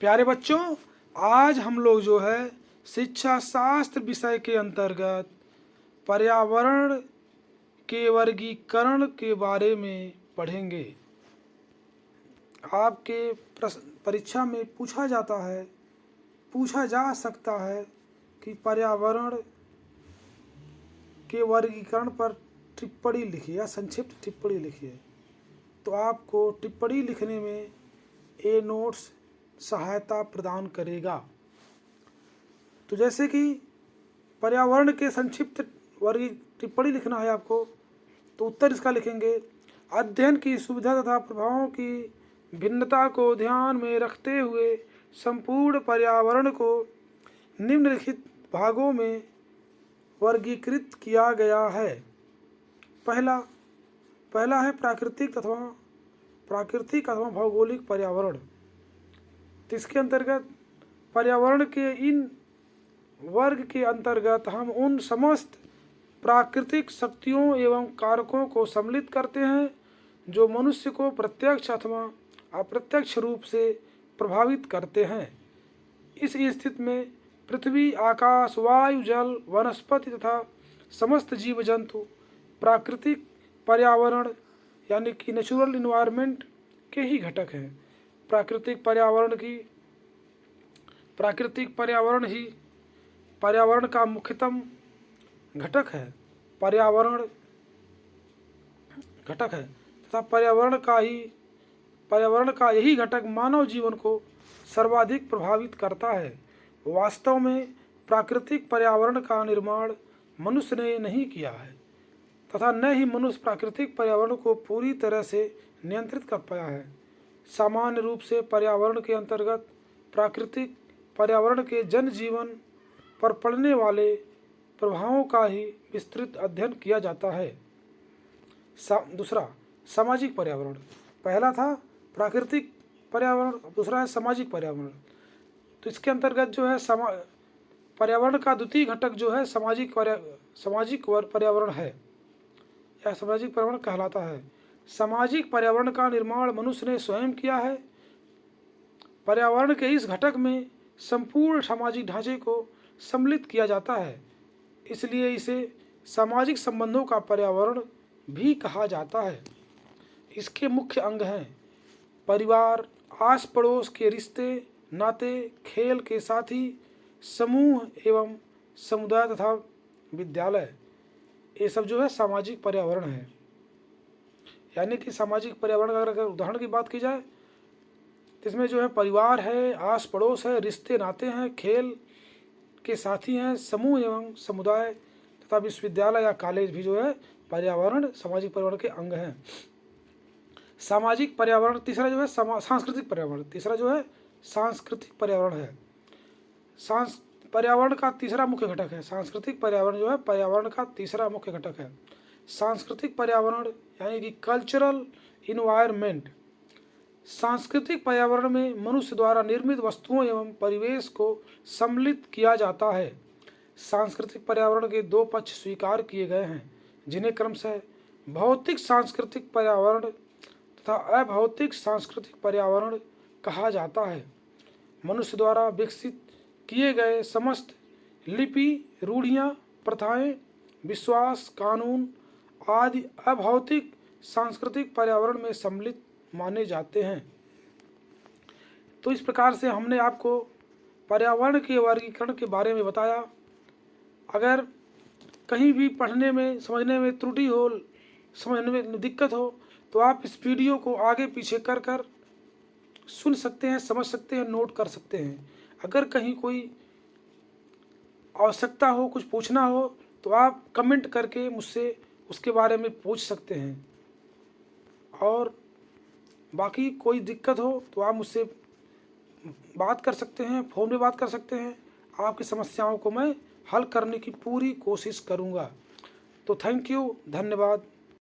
प्यारे बच्चों, आज हम लोग जो है शिक्षा शास्त्र विषय के अंतर्गत पर्यावरण के वर्गीकरण के बारे में पढ़ेंगे। आपके परीक्षा में पूछा जा सकता है कि पर्यावरण के वर्गीकरण पर टिप्पणी लिखिए या संक्षिप्त टिप्पणी लिखिए। तो आपको टिप्पणी लिखने में ए नोट्स सहायता प्रदान करेगा। तो जैसे कि पर्यावरण के संक्षिप्त टिप्पणी लिखना है आपको, तो उत्तर इसका लिखेंगे। अध्ययन की सुविधा तथा प्रभावों की भिन्नता को ध्यान में रखते हुए संपूर्ण पर्यावरण को निम्नलिखित भागों में वर्गीकृत किया गया है। पहला है प्राकृतिक अथवा भौगोलिक पर्यावरण। तो इसके अंतर्गत पर्यावरण के इन वर्ग के अंतर्गत हम उन समस्त प्राकृतिक शक्तियों एवं कारकों को सम्मिलित करते हैं जो मनुष्य को प्रत्यक्ष अथवा अप्रत्यक्ष रूप से प्रभावित करते हैं। इस स्थिति में पृथ्वी, आकाश, वायु, जल, वनस्पति तथा समस्त जीव जंतु प्राकृतिक पर्यावरण यानी कि नेचुरल इन्वायरमेंट के ही घटक हैं। प्राकृतिक पर्यावरण ही पर्यावरण का मुख्यतम घटक है। तथा पर्यावरण का यही घटक मानव जीवन को सर्वाधिक प्रभावित करता है। वास्तव में प्राकृतिक पर्यावरण का निर्माण मनुष्य ने नहीं किया है तथा न ही मनुष्य प्राकृतिक पर्यावरण को पूरी तरह से नियंत्रित कर पाया है। सामान्य रूप से पर्यावरण के अंतर्गत प्राकृतिक पर्यावरण के जनजीवन पर पड़ने वाले प्रभावों का ही विस्तृत अध्ययन किया जाता है। दूसरा, सामाजिक पर्यावरण। पहला था प्राकृतिक पर्यावरण, दूसरा है सामाजिक पर्यावरण। तो इसके अंतर्गत जो है पर्यावरण का द्वितीय घटक जो है सामाजिक पर्यावरण है या सामाजिक पर्यावरण कहलाता है। सामाजिक पर्यावरण का निर्माण मनुष्य ने स्वयं किया है। पर्यावरण के इस घटक में संपूर्ण सामाजिक ढांचे को सम्मिलित किया जाता है, इसलिए इसे सामाजिक संबंधों का पर्यावरण भी कहा जाता है। इसके मुख्य अंग हैं परिवार, आस पड़ोस के रिश्ते नाते, खेल के साथी, समूह एवं समुदाय तथा विद्यालय। ये सब जो है सामाजिक पर्यावरण है। यानी कि सामाजिक पर्यावरण का अगर उदाहरण की बात की जाए तो इसमें जो है परिवार है, आस पड़ोस है, रिश्ते नाते हैं, खेल के साथी हैं, समूह एवं समुदाय तथा विश्वविद्यालय या कॉलेज भी जो है पर्यावरण सामाजिक पर्यावरण के अंग हैं। सामाजिक पर्यावरण तीसरा जो है सांस्कृतिक पर्यावरण। तीसरा जो है सांस्कृतिक पर्यावरण है। पर्यावरण का तीसरा मुख्य घटक है। सांस्कृतिक पर्यावरण जो है पर्यावरण का तीसरा मुख्य घटक है। सांस्कृतिक पर्यावरण यानी कि कल्चरल इन्वायरमेंट। सांस्कृतिक पर्यावरण में मनुष्य द्वारा निर्मित वस्तुओं एवं परिवेश को सम्मिलित किया जाता है। सांस्कृतिक पर्यावरण के दो पक्ष स्वीकार किए गए हैं, जिन्हें क्रमशः भौतिक सांस्कृतिक पर्यावरण तथा अभौतिक सांस्कृतिक पर्यावरण कहा जाता है। मनुष्य द्वारा विकसित किए गए समस्त लिपि, रूढ़ियाँ, प्रथाएं, विश्वास, कानून आदि अभौतिक सांस्कृतिक पर्यावरण में सम्मिलित माने जाते हैं। तो इस प्रकार से हमने आपको पर्यावरण के वर्गीकरण के बारे में बताया। अगर कहीं भी पढ़ने में, समझने में त्रुटि हो, समझने में दिक्कत हो, तो आप इस वीडियो को आगे पीछे कर सुन सकते हैं, समझ सकते हैं, नोट कर सकते हैं। अगर कहीं कोई आवश्यकता हो, कुछ पूछना हो, तो आप कमेंट करके मुझसे उसके बारे में पूछ सकते हैं। और बाकी कोई दिक्कत हो तो आप मुझसे बात कर सकते हैं, फ़ोन में बात कर सकते हैं। आपकी समस्याओं को मैं हल करने की पूरी कोशिश करूँगा। तो थैंक यू, धन्यवाद।